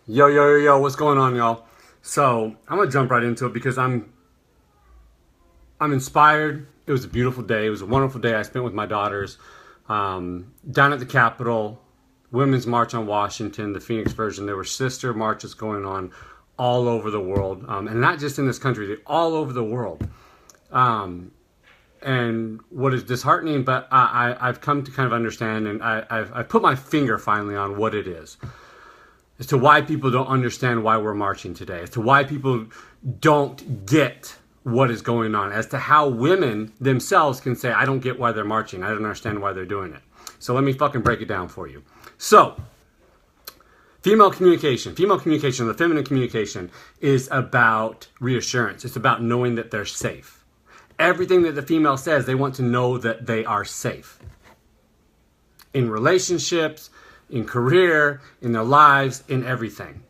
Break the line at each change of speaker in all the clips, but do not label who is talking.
Yo, what's going on, y'all? So I'm gonna jump right into it because I'm inspired. It was a beautiful day. It was a wonderful day I spent with my daughters down at the Capitol, Women's March on Washington, the Phoenix version. There were sister marches going on all over the world, and not just in this country, all over the world. And what is disheartening, but I've come to kind of understand, and I've put my finger finally on what it is, as to why people don't understand why we're marching today, as to why people don't get what is going on, as to how women themselves can say, I don't get why they're marching. I don't understand why they're doing it. So let me fucking break it down for you. So, female communication, the feminine communication is about reassurance. It's about knowing that they're safe. Everything that the female says, they want to know that they are safe. In relationships, in career, in their lives, in everything.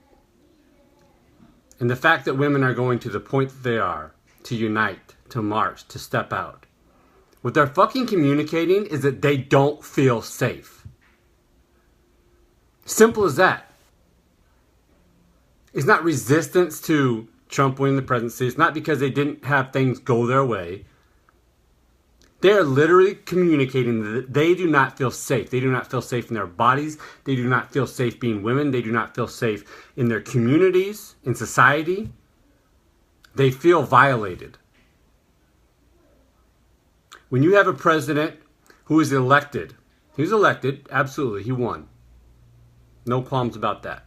And the fact that women are going to the point that they are, to unite, to march, to step out, what they're fucking communicating is that they don't feel safe. Simple as that. It's not resistance to Trump winning the presidency. It's not because they didn't have things go their way. They're literally communicating that they do not feel safe. They do not feel safe in their bodies. They do not feel safe being women. They do not feel safe in their communities, in society. They feel violated. When you have a president who is elected, he was elected, absolutely, he won. No qualms about that.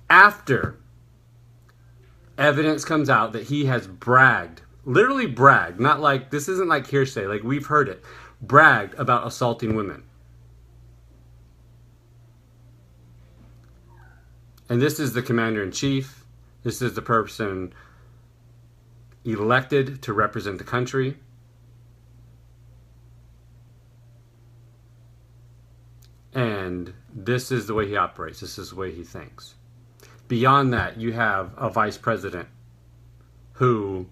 After evidence comes out that he has bragged, literally bragged, not like, this isn't like hearsay, like we've heard it, bragged about assaulting women. And this is the commander-in-chief. This is the person elected to represent the country. And this is the way he operates. This is the way he thinks. Beyond that, you have a vice president who,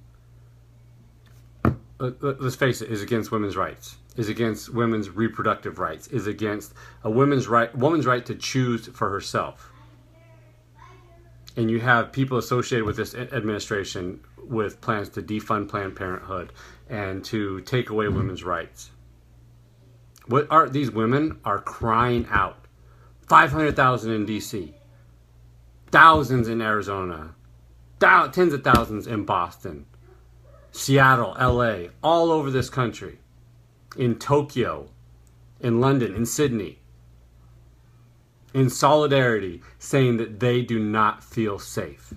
let's face it, is against women's rights, is against women's reproductive rights, is against a woman's right to choose for herself. And you have people associated with this administration with plans to defund Planned Parenthood and to take away women's rights. These women are crying out. 500,000 in D.C., thousands in Arizona, tens of thousands in Boston, Seattle, L.A., all over this country, in Tokyo, in London, in Sydney, in solidarity, saying that they do not feel safe.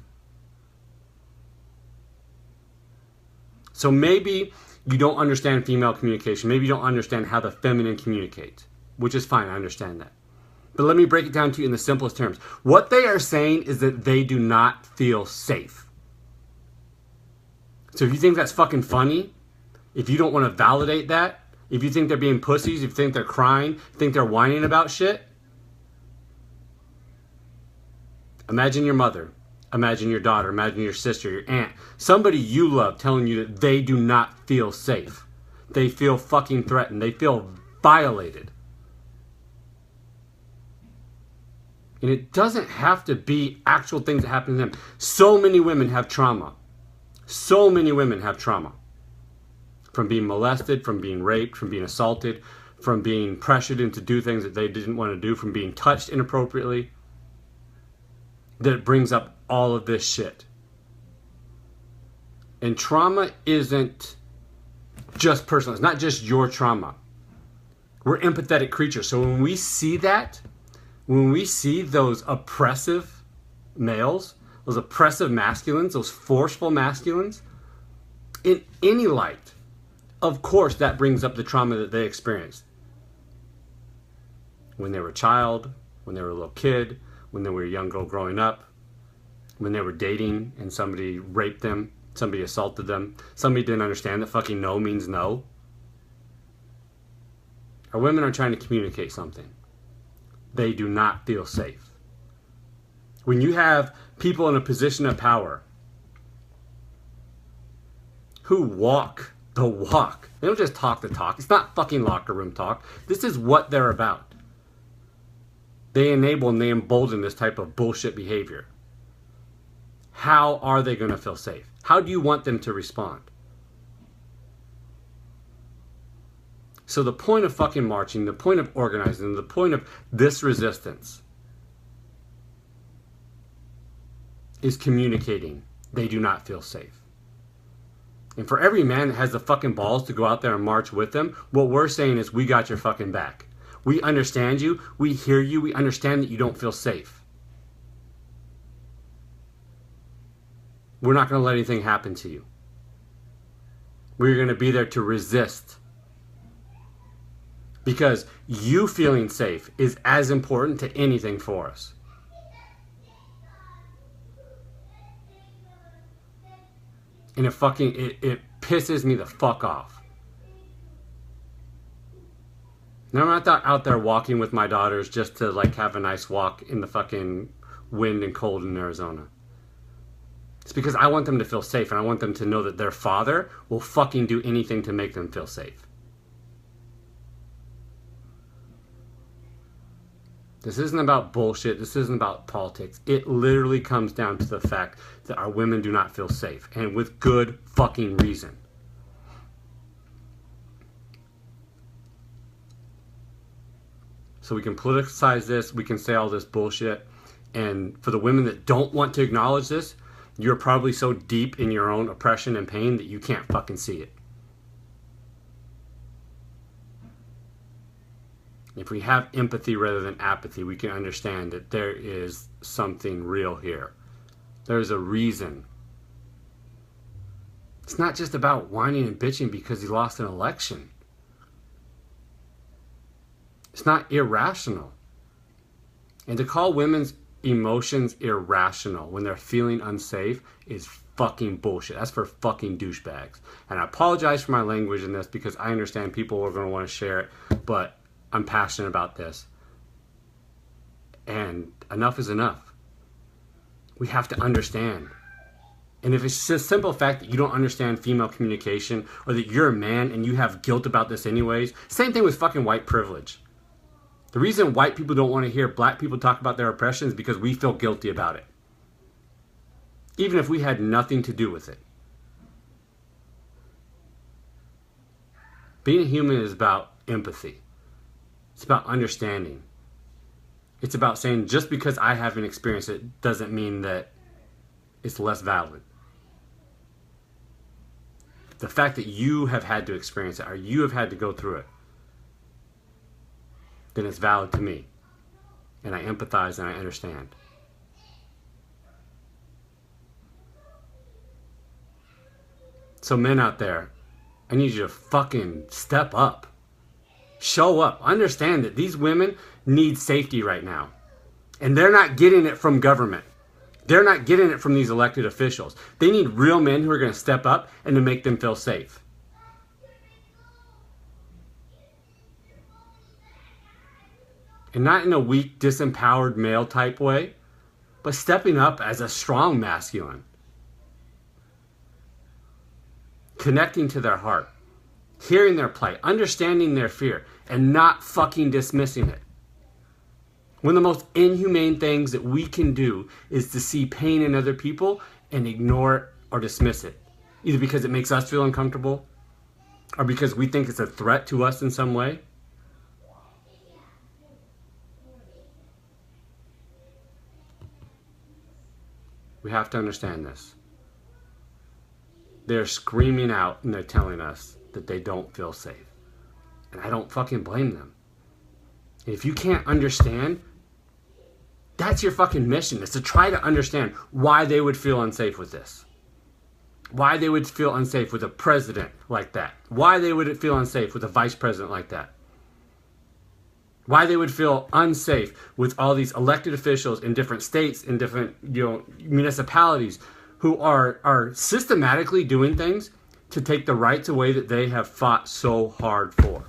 So maybe you don't understand female communication. Maybe you don't understand how the feminine communicates, which is fine. I understand that. But let me break it down to you in the simplest terms. What they are saying is that they do not feel safe. So if you think that's fucking funny, if you don't want to validate that, if you think they're being pussies, if you think they're crying, think they're whining about shit, imagine your mother, imagine your daughter, imagine your sister, your aunt, somebody you love telling you that they do not feel safe. They feel fucking threatened. They feel violated. And it doesn't have to be actual things that happen to them. So many women have trauma. So many women have trauma. From being molested, from being raped, from being assaulted, from being pressured into do things that they didn't want to do, from being touched inappropriately. That it brings up all of this shit. And trauma isn't just personal. It's not just your trauma. We're empathetic creatures. So when we see that, when we see those oppressive males, those oppressive masculines, those forceful masculines, in any light, of course that brings up the trauma that they experienced. When they were a child, when they were a little kid, when they were a young girl growing up, when they were dating and somebody raped them, somebody assaulted them, somebody didn't understand that fucking no means no. Our women are trying to communicate something. They do not feel safe. When you have people in a position of power who walk the walk, they don't just talk the talk. It's not fucking locker room talk. This is what they're about. They enable and they embolden this type of bullshit behavior. How are they going to feel safe? How do you want them to respond? So the point of fucking marching, the point of organizing, the point of this resistance is communicating they do not feel safe. And for every man that has the fucking balls to go out there and march with them, what we're saying is we got your fucking back. We understand you, we hear you, we understand that you don't feel safe. We're not going to let anything happen to you. We're going to be there to resist. Because you feeling safe is as important to anything for us. And it pisses me the fuck off. Now I'm not out there walking with my daughters just to like have a nice walk in the fucking wind and cold in Arizona. It's because I want them to feel safe, and I want them to know that their father will fucking do anything to make them feel safe. This isn't about bullshit. This isn't about politics. It literally comes down to the fact that our women do not feel safe, and with good fucking reason. So we can politicize this, we can say all this bullshit, and for the women that don't want to acknowledge this, you're probably so deep in your own oppression and pain that you can't fucking see it. If we have empathy rather than apathy, we can understand that there is something real here. There's a reason. It's not just about whining and bitching because he lost an election. It's not irrational. And to call women's emotions irrational when they're feeling unsafe is fucking bullshit. That's for fucking douchebags. And I apologize for my language in this because I understand people are going to want to share it, but I'm passionate about this. And enough is enough. We have to understand. And if it's just a simple fact that you don't understand female communication, or that you're a man and you have guilt about this anyways, same thing with fucking white privilege. The reason white people don't want to hear black people talk about their oppression is because we feel guilty about it. Even if we had nothing to do with it. Being a human is about empathy. It's about understanding. It's about saying just because I haven't experienced it doesn't mean that it's less valid. The fact that you have had to experience it, or you have had to go through it, then it's valid to me. And I empathize and I understand. So men out there, I need you to fucking step up. Show up. Understand that these women need safety right now. And they're not getting it from government. They're not getting it from these elected officials. They need real men who are going to step up and to make them feel safe. And not in a weak, disempowered male type way, but stepping up as a strong masculine. Connecting to their heart. Hearing their plight. Understanding their fear. And not fucking dismissing it. One of the most inhumane things that we can do is to see pain in other people and ignore it or dismiss it. Either because it makes us feel uncomfortable, or because we think it's a threat to us in some way. We have to understand this. They're screaming out and they're telling us that they don't feel safe. And I don't fucking blame them. And if you can't understand, that's your fucking mission, is to try to understand why they would feel unsafe with this. Why they would feel unsafe with a president like that. Why they would feel unsafe with a vice president like that. Why they would feel unsafe with all these elected officials in different states, in different municipalities, who are systematically doing things to take the rights away that they have fought so hard for.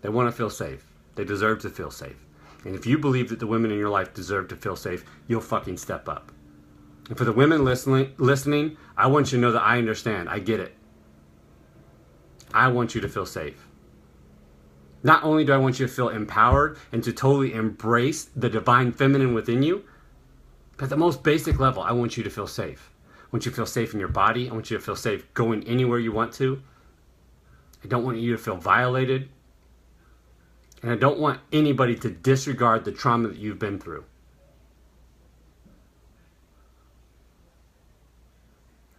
They want to feel safe. They deserve to feel safe. And if you believe that the women in your life deserve to feel safe, you'll fucking step up. And for the women listening, I want you to know that I understand. I get it. I want you to feel safe. Not only do I want you to feel empowered and to totally embrace the divine feminine within you, but at the most basic level, I want you to feel safe. I want you to feel safe in your body. I want you to feel safe going anywhere you want to. I don't want you to feel violated. And I don't want anybody to disregard the trauma that you've been through.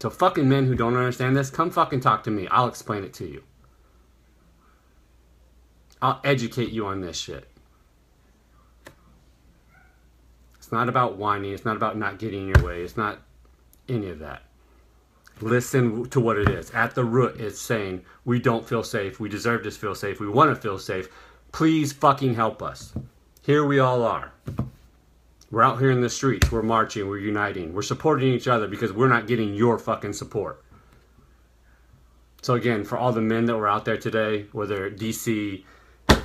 So fucking men who don't understand this, come fucking talk to me. I'll explain it to you. I'll educate you on this shit. It's not about whining. It's not about not getting in your way. It's not any of that. Listen to what it is. At the root, it's saying, we don't feel safe. We deserve to feel safe. We want to feel safe. Please fucking help us. Here we all are. We're out here in the streets. We're marching. We're uniting. We're supporting each other because we're not getting your fucking support. So again, for all the men that were out there today, whether DC,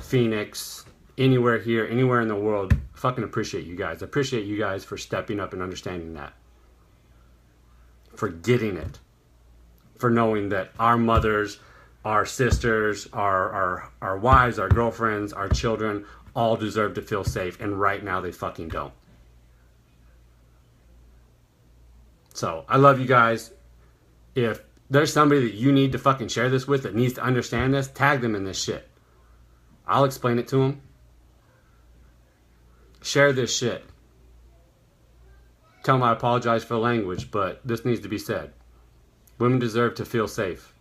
Phoenix, anywhere here, anywhere in the world, I fucking appreciate you guys. I appreciate you guys for stepping up and understanding that. For getting it. For knowing that our mothers, our sisters, our wives, our girlfriends, our children all deserve to feel safe, and right now they fucking don't. So, I love you guys. If there's somebody that you need to fucking share this with that needs to understand this, tag them in this shit. I'll explain it to them. Share this shit. Tell them I apologize for the language, but this needs to be said. Women deserve to feel safe.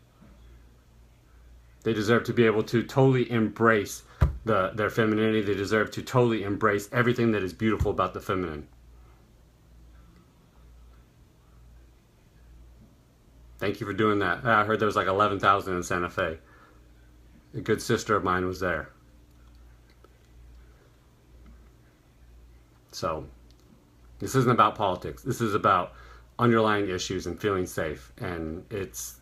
They deserve to be able to totally embrace their femininity. They deserve to totally embrace everything that is beautiful about the feminine. Thank you for doing that. I heard there was like 11,000 in Santa Fe. A good sister of mine was there. So, this isn't about politics. This is about underlying issues and feeling safe. And it's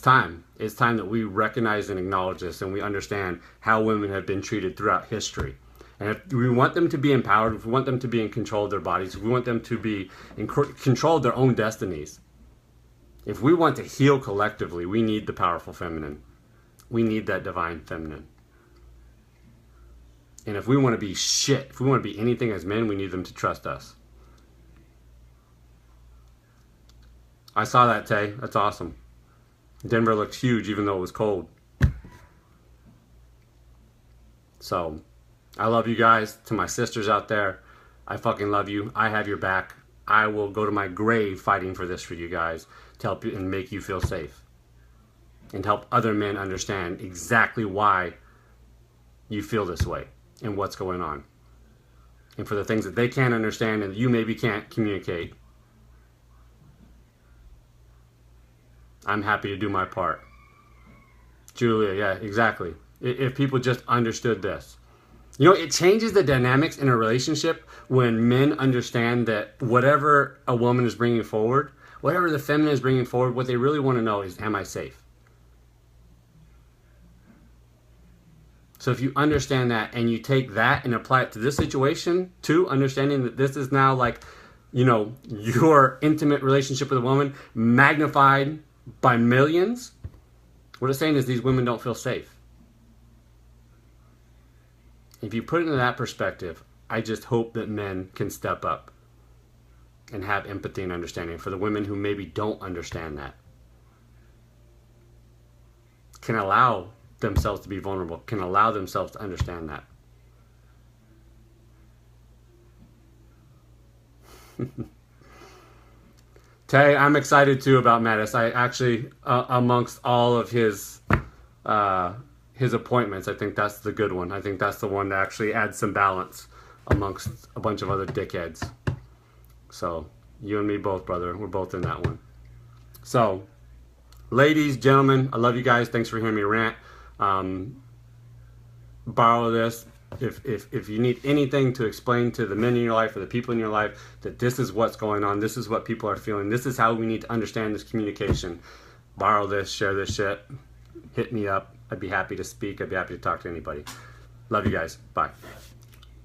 time. It's time that we recognize and acknowledge this, and we understand how women have been treated throughout history. And if we want them to be empowered, if we want them to be in control of their bodies, if we want them to be in control of their own destinies, if we want to heal collectively, we need the powerful feminine. We need that divine feminine. And if we want to be shit, if we want to be anything as men, we need them to trust us. I saw that, Tay. That's awesome. Denver looked huge even though it was cold. So, I love you guys. To my sisters out there, I fucking love you. I have your back. I will go to my grave fighting for this for you guys to help you and make you feel safe. And help other men understand exactly why you feel this way and what's going on. And for the things that they can't understand and you maybe can't communicate, I'm happy to do my part. Julia, yeah, exactly. If people just understood this. You know, it changes the dynamics in a relationship when men understand that whatever a woman is bringing forward, whatever the feminine is bringing forward, what they really want to know is, am I safe? So if you understand that and you take that and apply it to this situation too, understanding that this is now like, you know, your intimate relationship with a woman magnified by millions, what it's saying is these women don't feel safe. If you put it into that perspective, I just hope that men can step up and have empathy and understanding for the women who maybe don't understand that. Can allow themselves to be vulnerable, can allow themselves to understand that. Tay, I'm excited too about Mattis. I actually, amongst all of his appointments, I think that's the good one. I think that's the one that actually adds some balance amongst a bunch of other dickheads. So, you and me both, brother. We're both in that one. So, ladies, gentlemen, I love you guys. Thanks for hearing me rant. Borrow this. If you need anything to explain to the men in your life or the people in your life that this is what's going on, this is what people are feeling, this is how we need to understand this communication, borrow this, share this shit, hit me up. I'd be happy to speak. I'd be happy to talk to anybody. Love you guys. Bye.